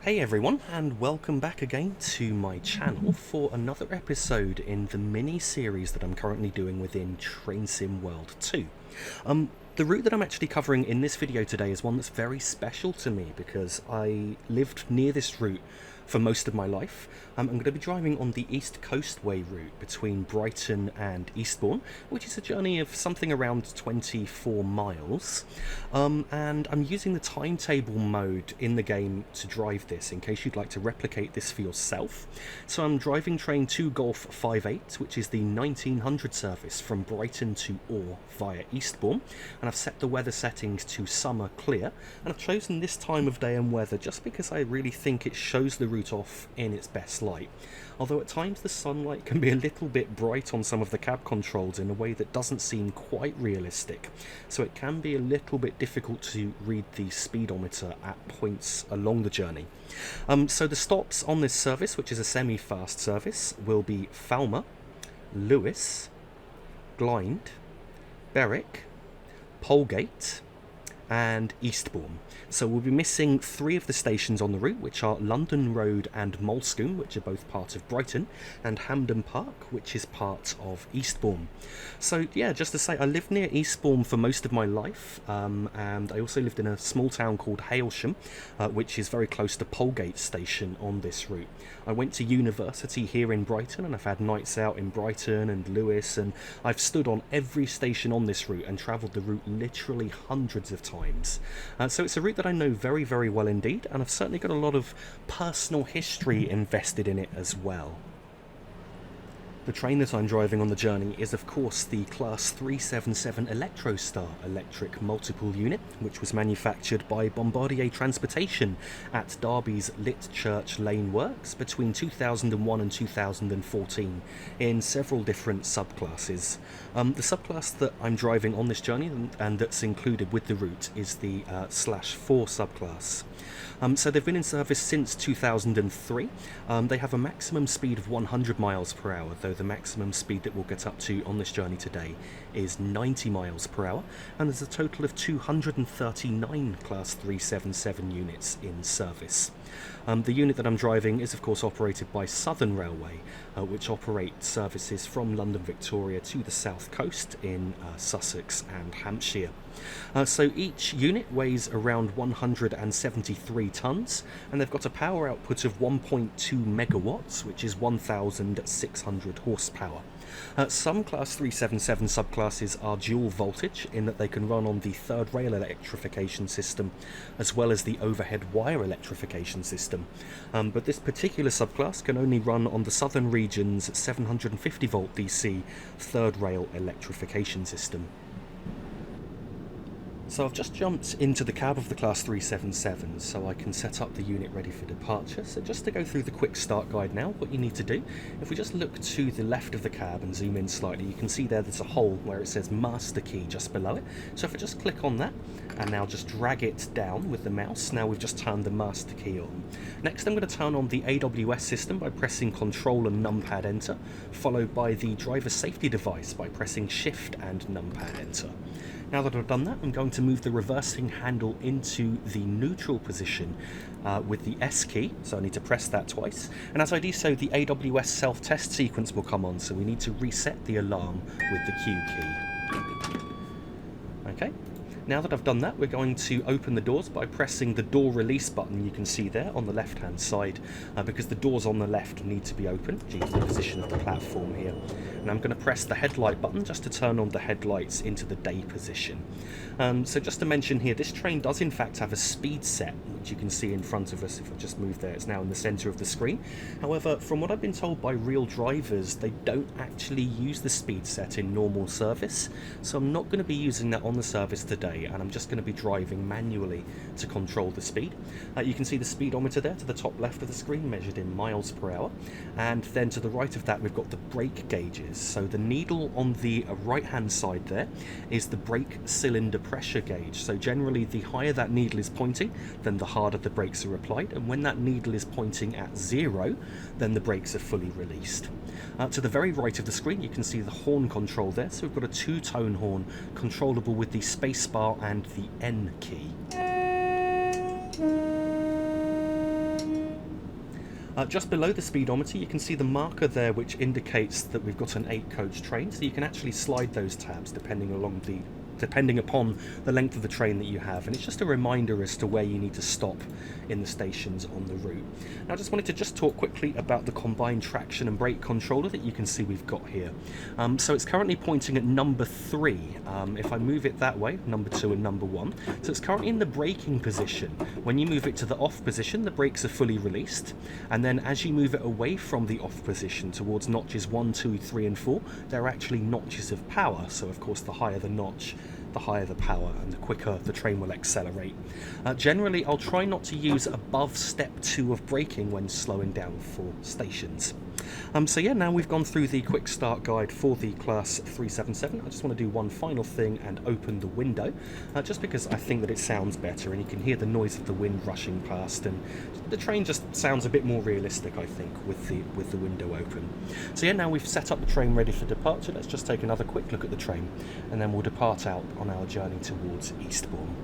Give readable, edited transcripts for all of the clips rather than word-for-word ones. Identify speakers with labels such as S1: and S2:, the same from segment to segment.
S1: Hey everyone, and welcome back again to my channel for another episode in the mini-series that I'm currently doing within Train Sim World 2. The route that I'm actually covering in this video today is one that's very special to me because I lived near this route for most of my life. I'm going to be driving on the East Coastway route between Brighton and Eastbourne, which is a journey of something around 24 miles. And I'm using the timetable mode in the game to drive this, in case you'd like to replicate this for yourself. So I'm driving train 2 Golf 58, which is the 1900 service from Brighton to Orr via Eastbourne, and I've set the weather settings to summer clear, and I've chosen this time of day and weather just because I really think it shows the route off in its best light, although at times the sunlight can be a little bit bright on some of the cab controls in a way that doesn't seem quite realistic, so it can be a little bit difficult to read the speedometer at points along the journey. So the stops on this service, which is a semi-fast service, will be Falmer, Lewes, Glynde, Berwick, Polegate and Eastbourne. So we'll be missing 3 of the stations on the route, which are London Road and Molescombe, which are both part of Brighton, and Hampden Park, which is part of Eastbourne. So yeah, just to say, I lived near Eastbourne for most of my life, and I also lived in a small town called Hailsham, which is very close to Polegate station on this route. I went to university here in Brighton, and I've had nights out in Brighton and Lewes, and I've stood on every station on this route and travelled the route literally hundreds of times. So it's a route that I know very, very well indeed, and I've certainly got a lot of personal history invested in it as well. The train that I'm driving on the journey is of course the Class 377 Electrostar electric multiple unit, which was manufactured by Bombardier Transportation at Derby's Litchurch Lane Works between 2001 and 2014 in several different subclasses. The subclass that I'm driving on this journey and that's included with the route is the /4 subclass. So they've been in service since 2003. They have a maximum speed of 100 miles per hour, though the maximum speed that we'll get up to on this journey today is 90 miles per hour, and there's a total of 239 Class 377 units in service. The unit that I'm driving is of course operated by Southern Railway, which operates services from London Victoria to the south coast in Sussex and Hampshire. So each unit weighs around 173 tonnes, and they've got a power output of 1.2 megawatts, which is 1,600 horsepower. Some Class 377 subclasses are dual voltage in that they can run on the third rail electrification system as well as the overhead wire electrification system, but this particular subclass can only run on the Southern Region's 750 volt DC third rail electrification system. So I've just jumped into the cab of the Class 377 so I can set up the unit ready for departure. So just to go through the quick start guide now, what you need to do, if we just look to the left of the cab and zoom in slightly, you can see there's a hole where it says master key just below it. So if I just click on that and now just drag it down with the mouse, now we've just turned the master key on. Next I'm going to turn on the AWS system by pressing Control and numpad enter, followed by the driver safety device by pressing Shift and numpad enter. Now that I've done that, I'm going to move the reversing handle into the neutral position with the S key, so I need to press that twice. And as I do so, the AWS self-test sequence will come on, so we need to reset the alarm with the Q key. Okay. Now that I've done that, we're going to open the doors by pressing the door release button you can see there on the left hand side, because the doors on the left need to be open due to the position of the platform here. And I'm going to press the headlight button just to turn on the headlights into the day position. So just to mention here, this train does in fact have a speed set, which you can see in front of us. If I just move there, it's now in the centre of the screen. However, from what I've been told by real drivers, they don't actually use the speed set in normal service, so I'm not going to be using that on the service today, and I'm just going to be driving manually to control the speed. You can see the speedometer there to the top left of the screen measured in miles per hour, and then to the right of that we've got the brake gauges. So the needle on the right hand side there is the brake cylinder pressure gauge. So generally the higher that needle is pointing, then the harder the brakes are applied, and when that needle is pointing at 0, then the brakes are fully released. To the very right of the screen you can see the horn control there, so we've got a 2-tone horn controllable with the spacebar and the N key. Just below the speedometer you can see the marker there which indicates that we've got an 8-coach train, so you can actually slide those tabs depending upon the length of the train that you have, and it's just a reminder as to where you need to stop in the stations on the route. Now I just wanted to talk quickly about the combined traction and brake controller that you can see we've got here. So it's currently pointing at number 3. If I move it that way, number 2 and number 1, so it's currently in the braking position. When you move it to the off position, the brakes are fully released, and then as you move it away from the off position towards notches 1, 2, 3 and 4, there are actually notches of power, so of course the higher the notch, the higher the power and the quicker the train will accelerate. Generally I'll try not to use above step 2 of braking when slowing down for stations. So yeah, now we've gone through the quick start guide for the Class 377. I just want to do one final thing and open the window, just because I think that it sounds better and you can hear the noise of the wind rushing past, and the train just sounds a bit more realistic, I think, with the window open. So yeah, now we've set up the train ready for departure. Let's just take another quick look at the train and then we'll depart out on our journey towards Eastbourne.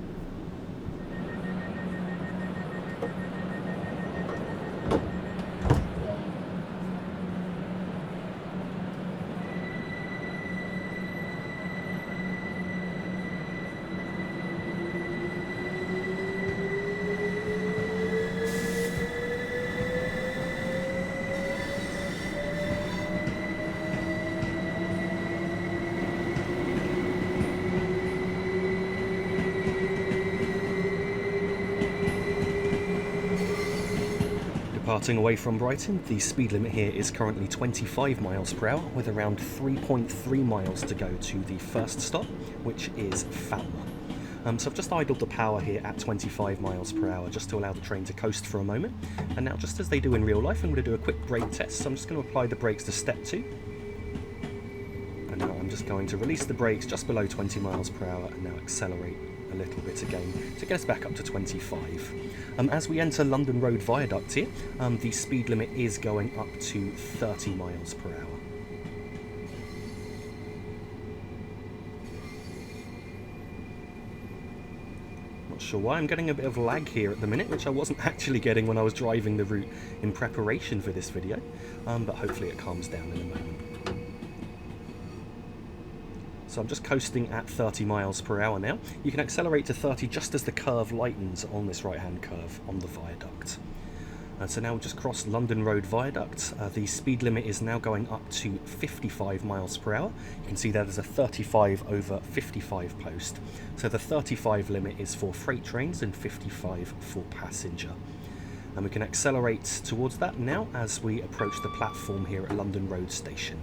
S1: Departing away from Brighton, the speed limit here is currently 25 miles per hour, with around 3.3 miles to go to the first stop, which is Falmer. So I've just idled the power here at 25 miles per hour just to allow the train to coast for a moment. And now, just as they do in real life, I'm going to do a quick brake test. So I'm just going to apply the brakes to step 2. And now I'm just going to release the brakes just below 20 miles per hour and now accelerate a little bit again to get us back up to 25. As we enter London Road Viaduct here, the speed limit is going up to 30 miles per hour. Not sure why I'm getting a bit of lag here at the minute, which I wasn't actually getting when I was driving the route in preparation for this video, but hopefully it calms down in a moment. So I'm just coasting at 30 miles per hour now. You can accelerate to 30 just as the curve lightens on this right-hand curve on the viaduct. So now we've just crossed London Road Viaduct. The speed limit is now going up to 55 miles per hour. You can see that as a 35 over 55 post. So the 35 limit is for freight trains and 55 for passenger. And we can accelerate towards that now as we approach the platform here at London Road Station.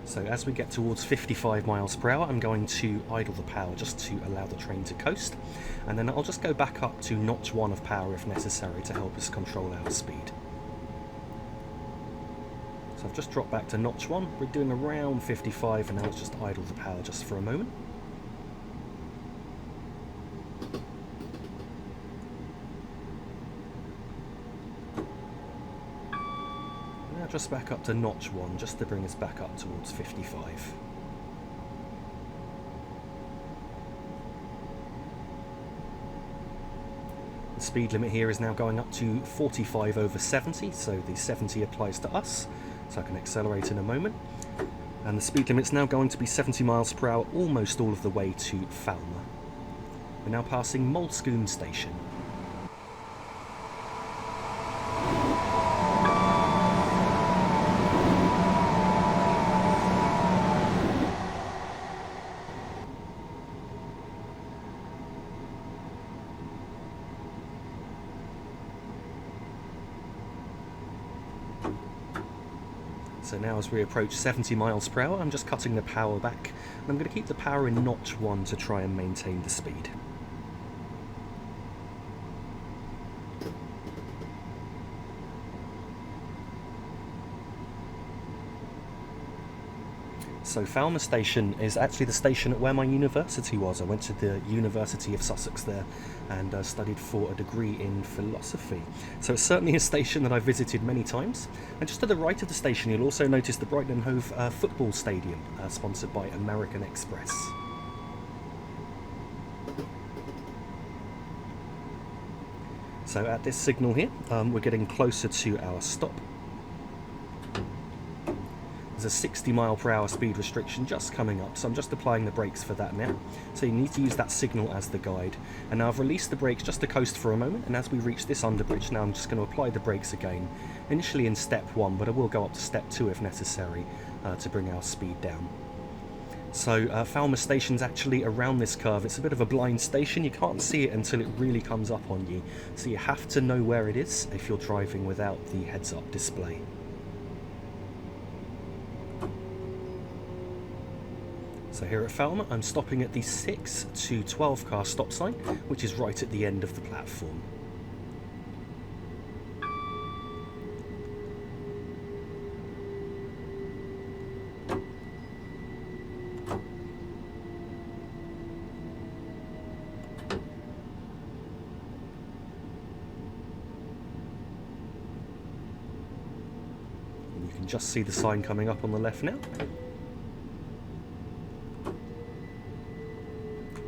S1: So as we get towards 55 miles per hour, I'm going to idle the power just to allow the train to coast, and then I'll just go back up to notch 1 of power if necessary to help us control our speed. So I've just dropped back to notch 1, we're doing around 55, and now let's just idle the power just for a moment. Just back up to notch 1 just to bring us back up towards 55. The speed limit here is now going up to 45 over 70, so the 70 applies to us, so I can accelerate in a moment. And the speed limit's now going to be 70 miles per hour almost all of the way to Falmer. We're now passing Molescombe Station. So now as we approach 70 miles per hour, I'm just cutting the power back, and I'm going to keep the power in notch 1 to try and maintain the speed. So Falmer Station is actually the station at where my university was. I went to the University of Sussex there and studied for a degree in philosophy. So it's certainly a station that I've visited many times. And just to the right of the station, you'll also notice the Brighton and Hove football stadium, sponsored by American Express. So at this signal here, we're getting closer to our stop. There's a 60-mile-per-hour speed restriction just coming up, so I'm just applying the brakes for that now. So you need to use that signal as the guide. And now I've released the brakes just to coast for a moment, and as we reach this underbridge, now I'm just going to apply the brakes again. Initially in step 1, but I will go up to step 2 if necessary to bring our speed down. So Falmer Station's actually around this curve. It's a bit of a blind station. You can't see it until it really comes up on you. So you have to know where it is if you're driving without the heads-up display. So here at Falmer, I'm stopping at the 6 to 12 car stop sign, which is right at the end of the platform. And you can just see the sign coming up on the left now.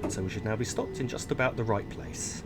S1: So we should now be stopped in just about the right place.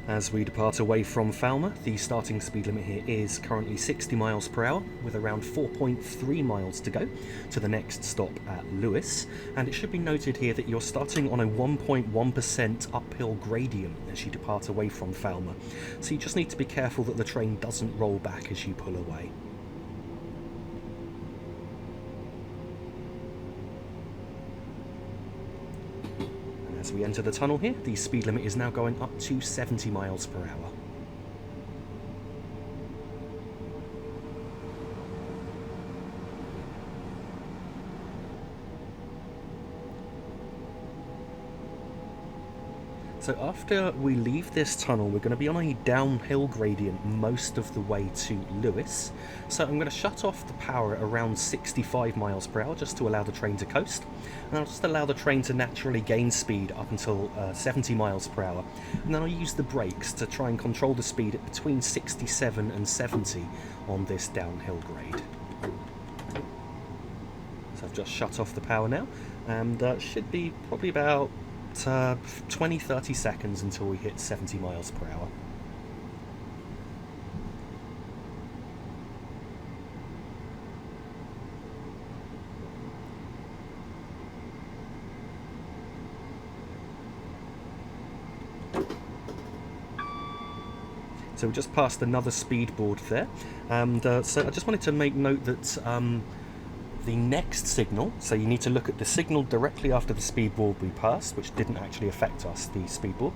S1: As we depart away from Falmer, the starting speed limit here is currently 60 miles per hour, with around 4.3 miles to go to the next stop at Lewes. And it should be noted here that you're starting on a 1.1% uphill gradient as you depart away from Falmer. So you just need to be careful that the train doesn't roll back as you pull away. As we enter the tunnel here, the speed limit is now going up to 70 miles per hour. So after we leave this tunnel, we're going to be on a downhill gradient most of the way to Lewes. So I'm going to shut off the power at around 65 miles per hour just to allow the train to coast. And I'll just allow the train to naturally gain speed up until 70 miles per hour. And then I'll use the brakes to try and control the speed at between 67 and 70 on this downhill grade. So I've just shut off the power now, and should be probably about 20-30 seconds until we hit 70 miles per hour. So we just passed another speed board there, and so I just wanted to make note that the next signal, so you need to look at the signal directly after the speed board we passed, which didn't actually affect us, the speed board,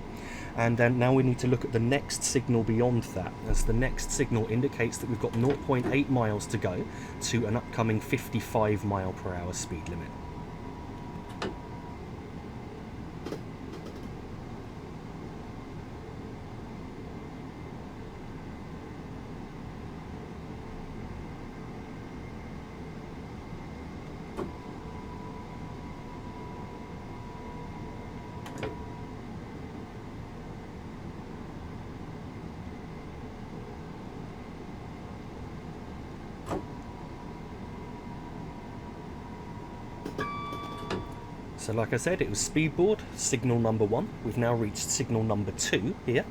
S1: and then now we need to look at the next signal beyond that, as the next signal indicates that we've got 0.8 miles to go to an upcoming 55 mile per hour speed limit. So like I said, it was speedboard, signal number 1. We've now reached signal number 2 here.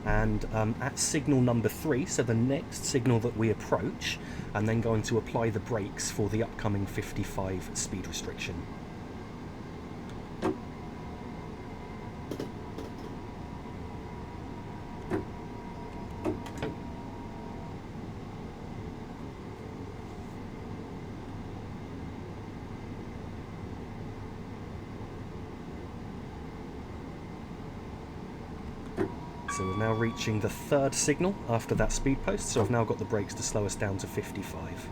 S1: And at signal number 3, so the next signal that we approach, I'm then going to apply the brakes for the upcoming 55 speed restriction. So we're now reaching the third signal after that speed post, so I've now got the brakes to slow us down to 55.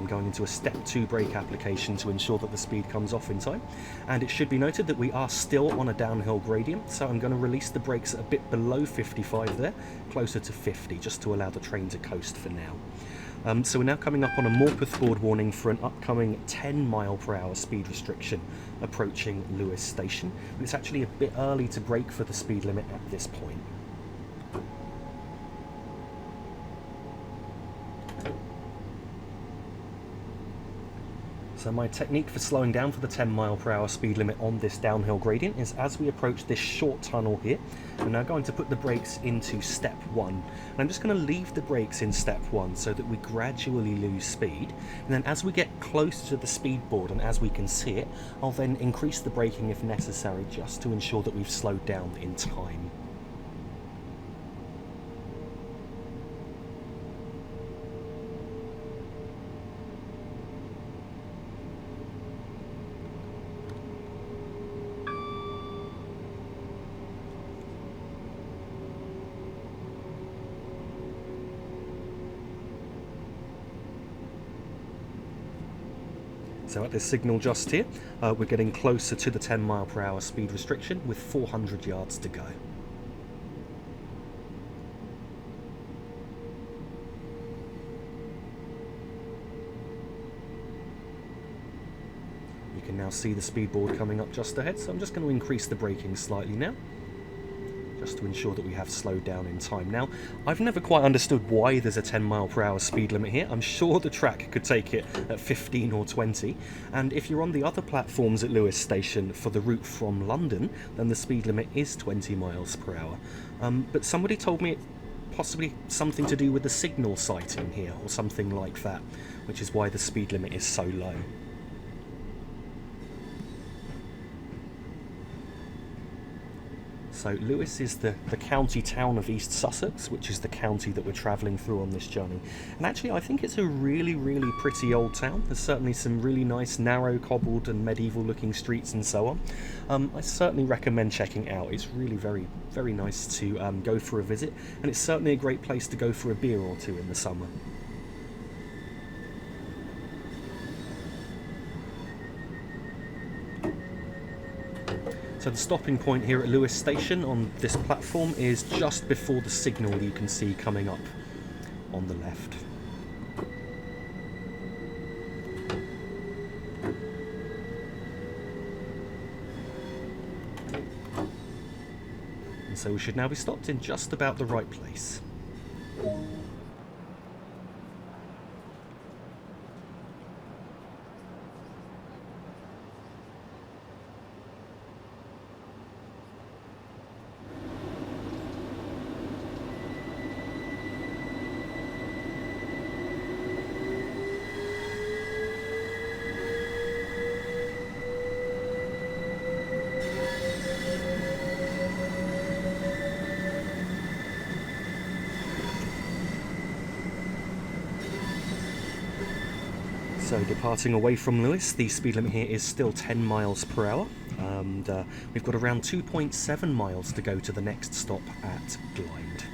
S1: I'm going into a step 2 brake application to ensure that the speed comes off in time, and it should be noted that we are still on a downhill gradient, so I'm going to release the brakes a bit below 55 there, closer to 50, just to allow the train to coast for now. So we're now coming up on a Morpeth board warning for an upcoming 10 mile per hour speed restriction approaching Lewes station, but it's actually a bit early to brake for the speed limit at this point. So my technique for slowing down for the 10 mile per hour speed limit on this downhill gradient is, as we approach this short tunnel here, I'm now going to put the brakes into step 1. And I'm just going to leave the brakes in step 1 so that we gradually lose speed. And then as we get closer to the speed board and as we can see it, I'll then increase the braking if necessary, just to ensure that we've slowed down in time. So at this signal just here, we're getting closer to the 10 mile per hour speed restriction with 400 yards to go. You can now see the speed board coming up just ahead, so I'm just going to increase the braking slightly now, just to ensure that we have slowed down in time. Now, I've never quite understood why there's a 10 mile per hour speed limit here. I'm sure the track could take it at 15 or 20, and if you're on the other platforms at Lewes station for the route from London, then the speed limit is 20 miles per hour. But somebody told me it possibly something to do with the signal sighting here, or something like that, which is why the speed limit is so low. So Lewes is the county town of East Sussex, which is the county that we're travelling through on this journey. And actually I think it's a really, really pretty old town. There's certainly some really nice narrow cobbled and medieval looking streets and so on. I certainly recommend checking it out. It's really very, very nice to go for a visit, and it's certainly a great place to go for a beer or two in the summer. So the stopping point here at Lewes station on this platform is just before the signal you can see coming up on the left. And so we should now be stopped in just about the right place. So departing away from Lewes, the speed limit here is still 10 miles per hour, and we've got around 2.7 miles to go to the next stop at Glynde.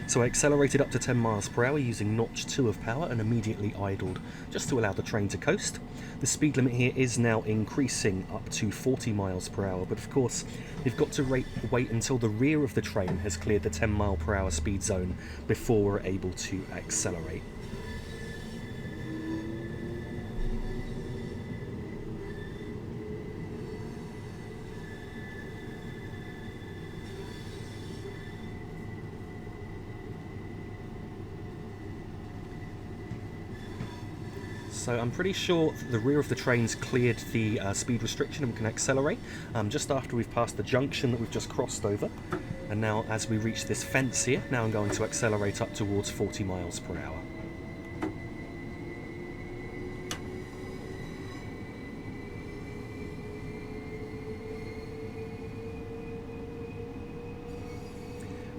S1: So I accelerated up to 10 miles per hour using notch 2 of power and immediately idled just to allow the train to coast. The speed limit here is now increasing up to 40 miles per hour, but of course we've got to wait until the rear of the train has cleared the 10 mile per hour speed zone before we're able to accelerate. So I'm pretty sure that the rear of the train's cleared the speed restriction and we can accelerate just after we've passed the junction that we've just crossed over. And now as we reach this fence here, now I'm going to accelerate up towards 40 miles per hour.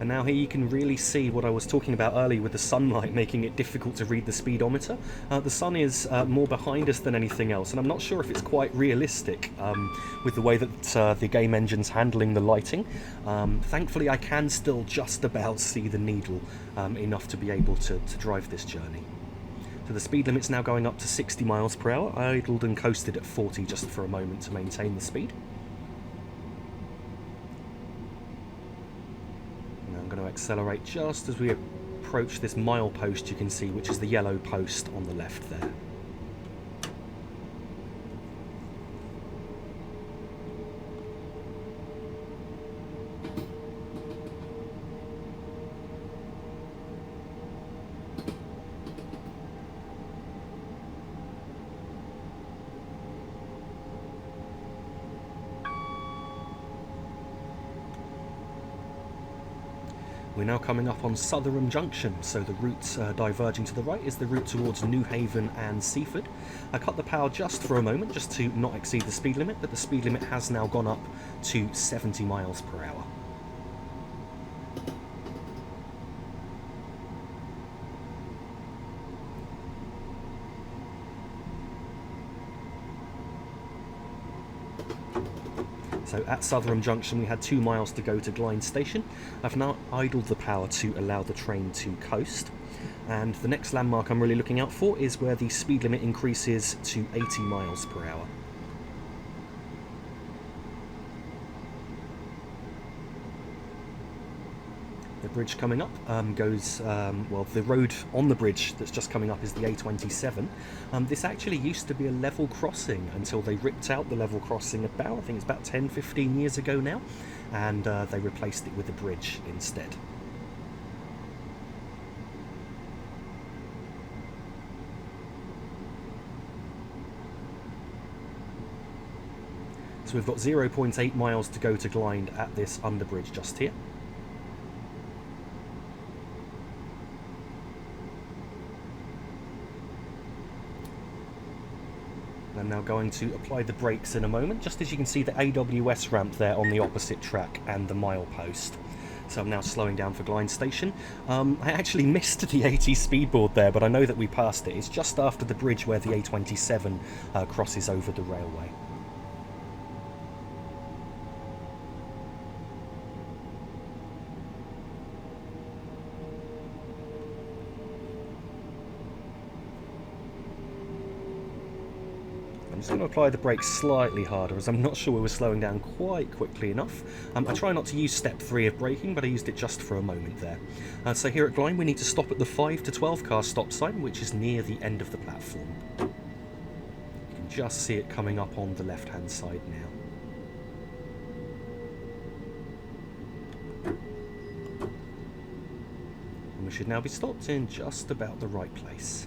S1: And now here you can really see what I was talking about earlier with the sunlight making it difficult to read the speedometer. The sun is more behind us than anything else, and I'm not sure if it's quite realistic with the way that the game engine's handling the lighting. Thankfully I can still just about see the needle enough to be able to drive this journey. So the speed limit's now going up to 60 miles per hour. I idled and coasted at 40 just for a moment to maintain the speed. I'm going to accelerate just as we approach this milepost you can see, which is the yellow post on the left there. We're now coming up on Southern Junction, so the route diverging to the right is the route towards Newhaven and Seaford. I cut the power just for a moment, just to not exceed the speed limit, but the speed limit has now gone up to 70 miles per hour. So at Southern Junction we had 2 miles to go to Glynde station. I've now idled the power to allow the train to coast, and the next landmark I'm really looking out for is where the speed limit increases to 80 miles per hour. The bridge coming up goes, well, the road on the bridge that's just coming up is the A27. This actually used to be a level crossing until they ripped out the level crossing about, I think it's about 10-15 years ago now, and they replaced it with a bridge instead. So we've got 0.8 miles to go to Glynde at this underbridge just here. I'm now going to apply the brakes in a moment, just as you can see the AWS ramp there on the opposite track and the milepost. So I'm now slowing down for Glynde station. I actually missed the 80 speedboard there, but I know that we passed it. It's just after the bridge where the A27 crosses over the railway. I'm just going to apply the brakes slightly harder, as I'm not sure we were slowing down quite quickly enough. I try not to use step 3 of braking, but I used it just for a moment there. So here at Glynde we need to stop at the 5 to 12 car stop sign, which is near the end of the platform. You can just see it coming up on the left hand side now. And we should now be stopped in just about the right place.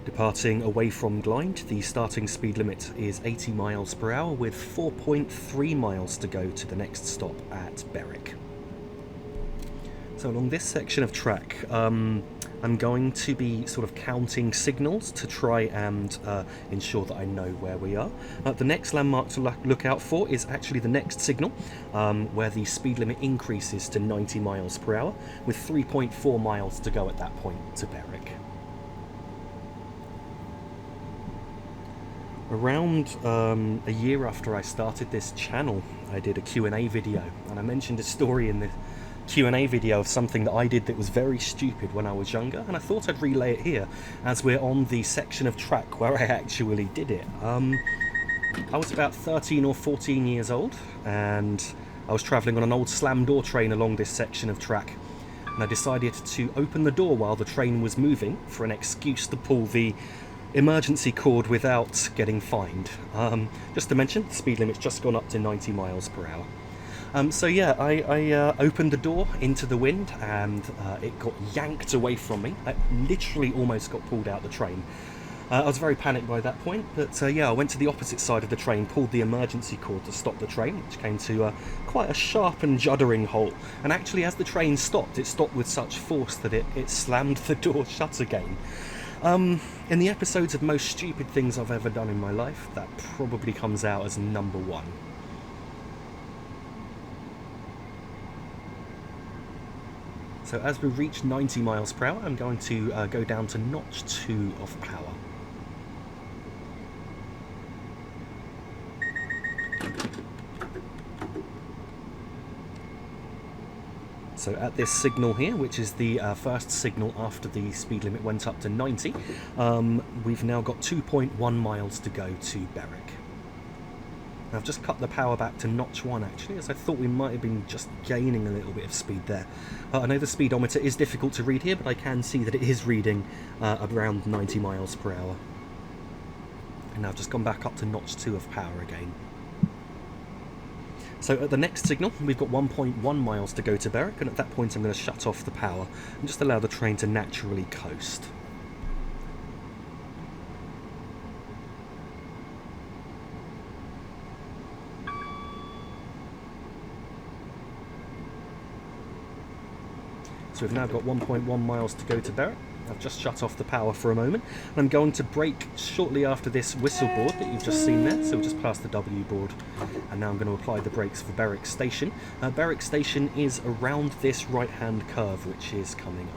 S1: Departing away from Glynde, the starting speed limit is 80 miles per hour with 4.3 miles to go to the next stop at Berwick. So along this section of track, I'm going to be sort of counting signals to try and ensure that I know where we are. The next landmark to look out for is actually the next signal, where the speed limit increases to 90 miles per hour with 3.4 miles to go at that point to Berwick. Around a year after I started this channel, I did a Q&A video, and I mentioned a story in the Q&A video of something that I did that was very stupid when I was younger, and I thought I'd relay it here as we're on the section of track where I actually did it. I was about 13 or 14 years old, and I was travelling on an old slam door train along this section of track, and I decided to open the door while the train was moving for an excuse to pull the emergency cord without getting fined. Just to mention, the speed limit's just gone up to 90 miles per hour. So yeah, I opened the door into the wind, and it got yanked away from me. I literally almost got pulled out the train. I was very panicked by that point, but yeah, I went to the opposite side of the train, pulled the emergency cord to stop the train, which came to quite a sharp and juddering halt. And actually, as the train stopped, it stopped with such force that it slammed the door shut again. In the episodes of most stupid things I've ever done in my life, that probably comes out as number one. So as we reach 90 miles per hour, I'm going to go down to notch 2 of power. So at this signal here, which is the first signal after the speed limit went up to 90, we've now got 2.1 miles to go to Berwick. I've just cut the power back to notch 1 actually, as I thought we might have been just gaining a little bit of speed there. I know the speedometer is difficult to read here, but I can see that it is reading around 90 miles per hour. And now I've just gone back up to notch 2 of power again. So at the next signal, we've got 1.1 miles to go to Berwick, and at that point I'm going to shut off the power and just allow the train to naturally coast. So we've now got 1.1 miles to go to Berwick. I've just shut off the power for a moment, and I'm going to brake shortly after this whistle board that you've just seen there. So we'll just pass the W board, and now I'm going to apply the brakes for Berwick Station. Berwick Station is around this right-hand curve, which is coming up.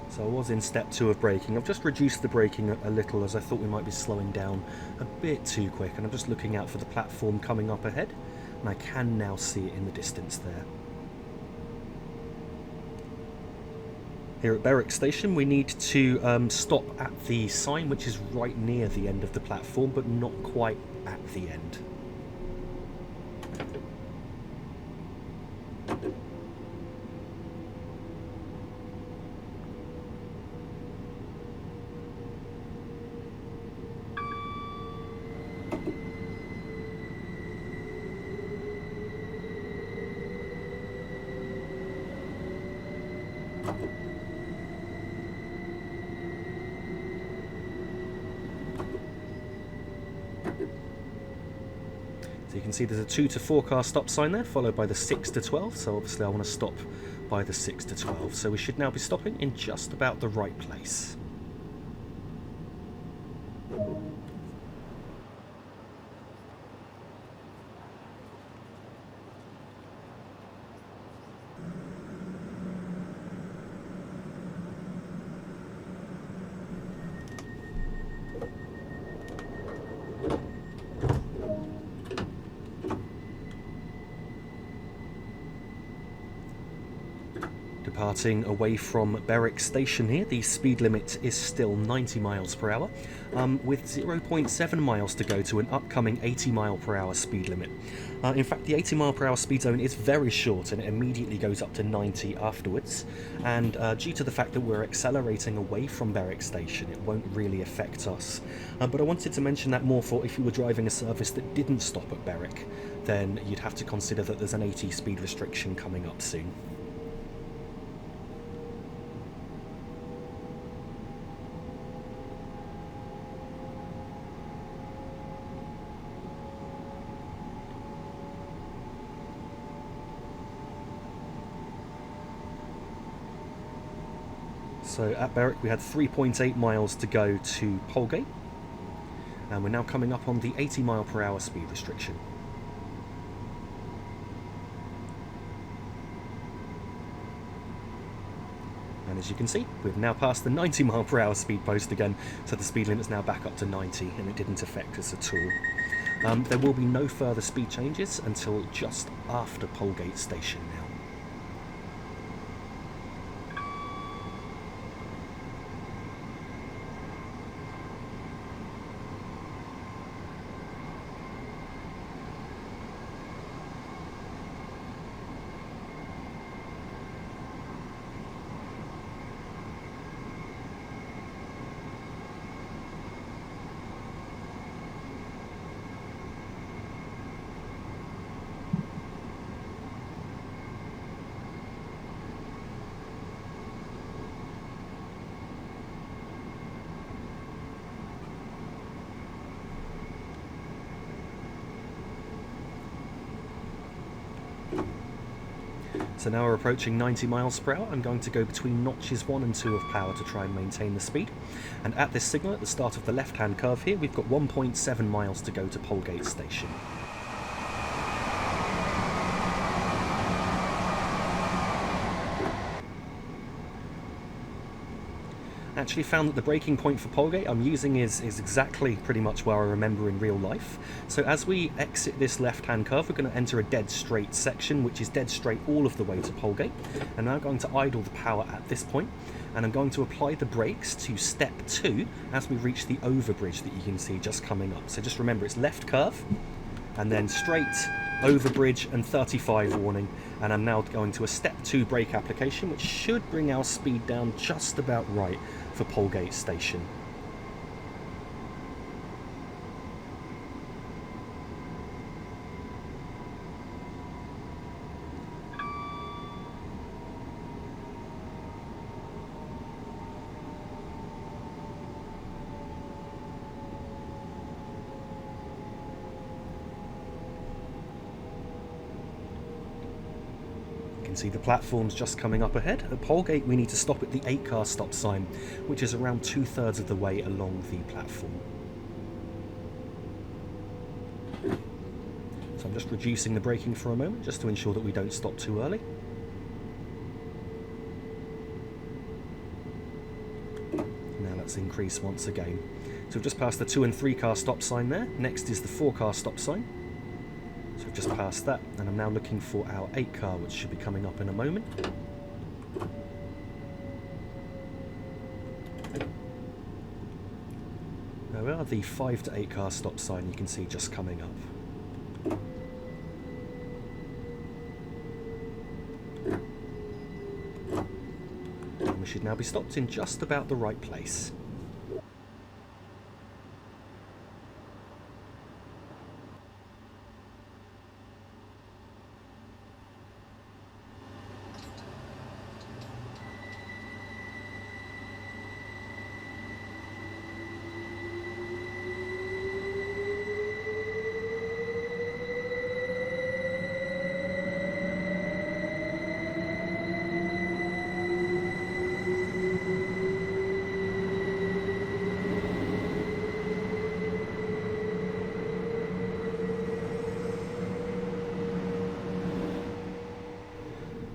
S1: So I was in step 2 of braking. I've just reduced the braking a little, as I thought we might be slowing down a bit too quick, and I'm just looking out for the platform coming up ahead, and I can now see it in the distance there. Here at Berwick Station, we need to stop at the sign, which is right near the end of the platform, but not quite at the end. So you can see there's a 2 to 4 car stop sign there, followed by the 6 to 12, so obviously I want to stop by the 6 to 12, so we should now be stopping in just about the right place. Departing away from Berwick Station here, the speed limit is still 90 miles per hour, with 0.7 miles to go to an upcoming 80 mile per hour speed limit. In fact, the 80 mile per hour speed zone is very short, and it immediately goes up to 90 afterwards, and due to the fact that we're accelerating away from Berwick Station, it won't really affect us. But I wanted to mention that more for if you were driving a service that didn't stop at Berwick, then you'd have to consider that there's an 80 speed restriction coming up soon. So at Berwick we had 3.8 miles to go to Polegate, and we're now coming up on the 80 mile per hour speed restriction. And as you can see, we've now passed the 90 mile per hour speed post again, so the speed limit's now back up to 90, and it didn't affect us at all. There will be no further speed changes until just after Polegate Station now. So now we're approaching 90 miles per hour. I'm going to go between notches 1 and 2 of power to try and maintain the speed. And at this signal, at the start of the left-hand curve here, we've got 1.7 miles to go to Polegate station. Actually found that the braking point for Polegate I'm using is exactly pretty much where I remember in real life. So as we exit this left-hand curve, we're going to enter a dead straight section, which is dead straight all of the way to Polegate. I'm now going to idle the power at this point, and I'm going to apply the brakes to step 2 as we reach the overbridge that you can see just coming up. So just remember, it's left curve, and then straight, overbridge, and 35 warning. And I'm now going to a step 2 brake application, which should bring our speed down just about right for Polegate station. You can see the platforms just coming up ahead. At Polegate we need to stop at the 8-car stop sign, which is around 2/3 of the way along the platform. So I'm just reducing the braking for a moment just to ensure that we don't stop too early. Now let's increase once again. So we've just passed the 2 and 3-car stop sign there. Next is the 4-car stop sign. So we've just passed that, and I'm now looking for our 8-car, which should be coming up in a moment. There we are, the 5 to 8-car stop sign you can see just coming up. And we should now be stopped in just about the right place.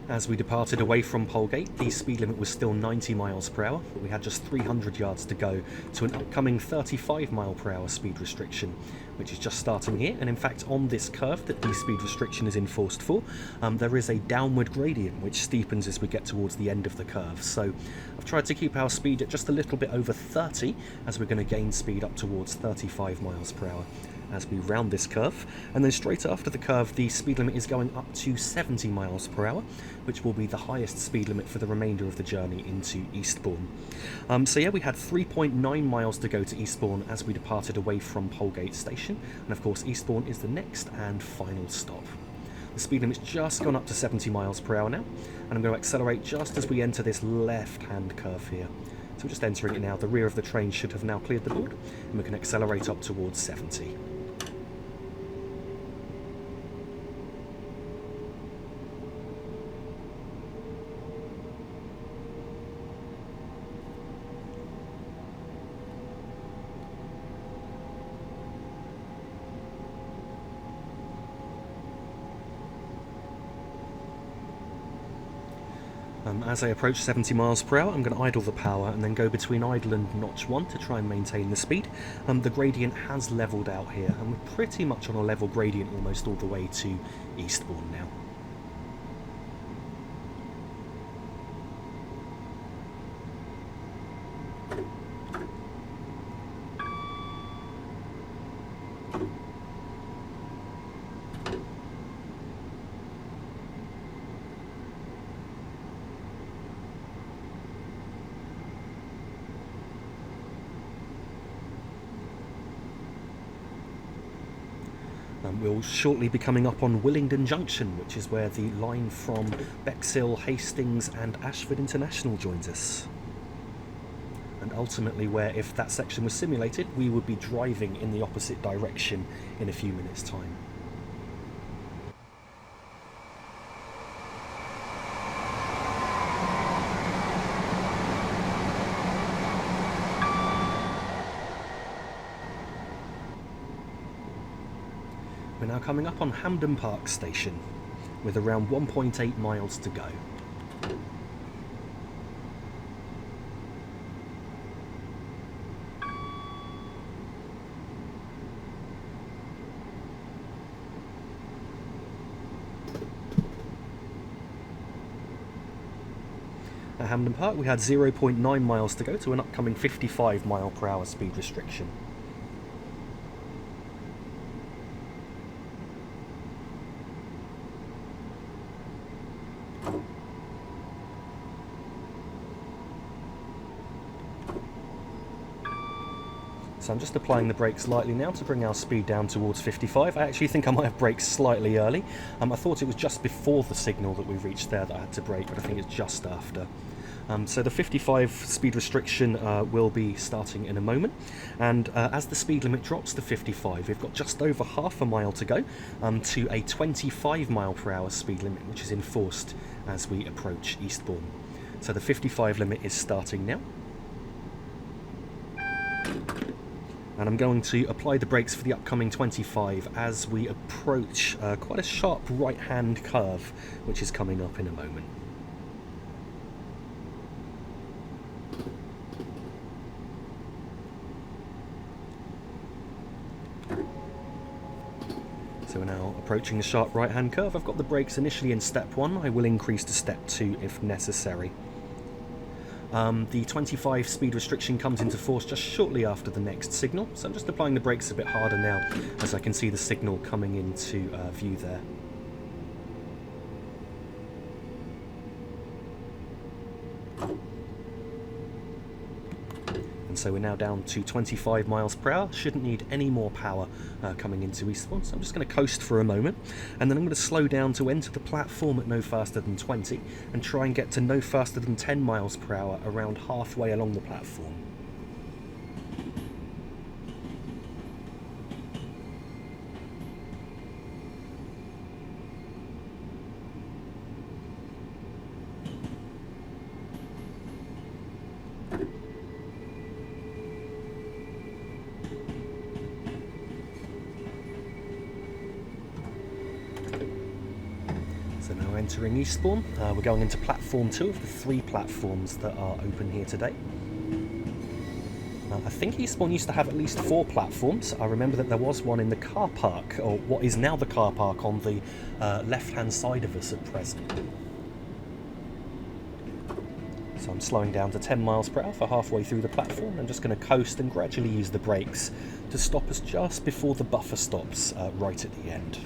S1: As we departed away from Polegate, the speed limit was still 90 miles per hour, but we had just 300 yards to go to an upcoming 35 mile per hour speed restriction, which is just starting here. And in fact, on this curve that the speed restriction is enforced for, there is a downward gradient which steepens as we get towards the end of the curve. So I've tried to keep our speed at just a little bit over 30 as we're going to gain speed up towards 35 miles per hour as we round this curve. And then straight after the curve, the speed limit is going up to 70 miles per hour, which will be the highest speed limit for the remainder of the journey into Eastbourne. So yeah, we had 3.9 miles to go to Eastbourne as we departed away from Polegate station, and of course Eastbourne is the next and final stop. The speed limit's just gone up to 70 miles per hour now, and I'm going to accelerate just as we enter this left-hand curve here. So we're just entering it now. The rear of the train should have now cleared the board, and we can accelerate up towards 70. As I approach 70 miles per hour, I'm going to idle the power and then go between idle and notch 1 to try and maintain the speed. The gradient has levelled out here, and we're pretty much on a level gradient almost all the way to Eastbourne now. We'll shortly be coming up on Willingdon Junction, which is where the line from Bexhill, Hastings and Ashford International joins us. And ultimately where, if that section was simulated, we would be driving in the opposite direction in a few minutes' time. We're now coming up on Hampden Park Station, with around 1.8 miles to go. At Hampden Park we had 0.9 miles to go to an upcoming 55 mile per hour speed restriction. So I'm just applying the brakes lightly now to bring our speed down towards 55. I actually think I might have braked slightly early. I thought it was just before the signal that we reached there that I had to brake, but I think it's just after. So the 55 speed restriction will be starting in a moment, and as the speed limit drops to 55, we've got just over half a mile to go to a 25 mile per hour speed limit, which is enforced as we approach Eastbourne. So the 55 limit is starting now. And I'm going to apply the brakes for the upcoming 25 as we approach quite a sharp right-hand curve, which is coming up in a moment. So we're now approaching the sharp right-hand curve. I've got the brakes initially in step 1. I will increase to step 2 if necessary. The 25 speed restriction comes into force just shortly after the next signal, so I'm just applying the brakes a bit harder now as I can see the signal coming into view there. And so we're now down to 25 miles per hour. Shouldn't need any more power coming into Eastbourne, so I'm just going to coast for a moment, and then I'm going to slow down to enter the platform at no faster than 20 and try and get to no faster than 10 miles per hour around halfway along the platform. So now entering Eastbourne, we're going into platform 2 of the 3 platforms that are open here today. I think Eastbourne used to have at least 4 platforms. I remember that there was one in the car park, or what is now the car park on the left-hand side of us at present. So I'm slowing down to 10 miles per hour for halfway through the platform. I'm just going to coast and gradually use the brakes to stop us just before the buffer stops right at the end.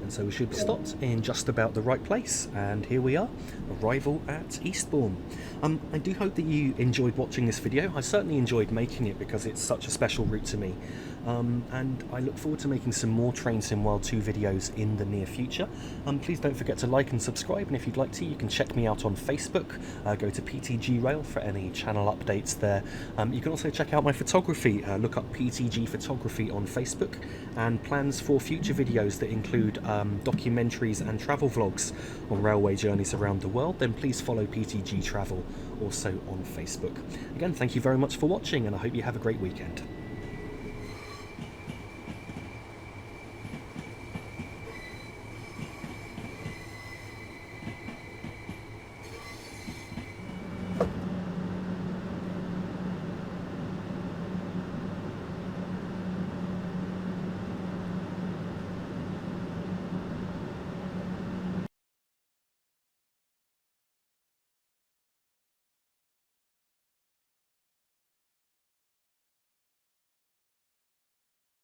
S1: So we should be stopped in just about the right place, and here we are, arrival at Eastbourne. I do hope that you enjoyed watching this video. I certainly enjoyed making it because it's such a special route to me, and I look forward to making some more Train Sim World 2 videos in the near future. Please don't forget to like and subscribe, and if you'd like to, you can check me out on Facebook. Go to PTG Rail for any channel updates there. You can also check out my photography. Look up PTG Photography on Facebook, and plans for future videos that include documentaries and travel vlogs on railway journeys around the world, then please follow PTG Travel also on Facebook. Again, thank you very much for watching, and I hope you have a great weekend.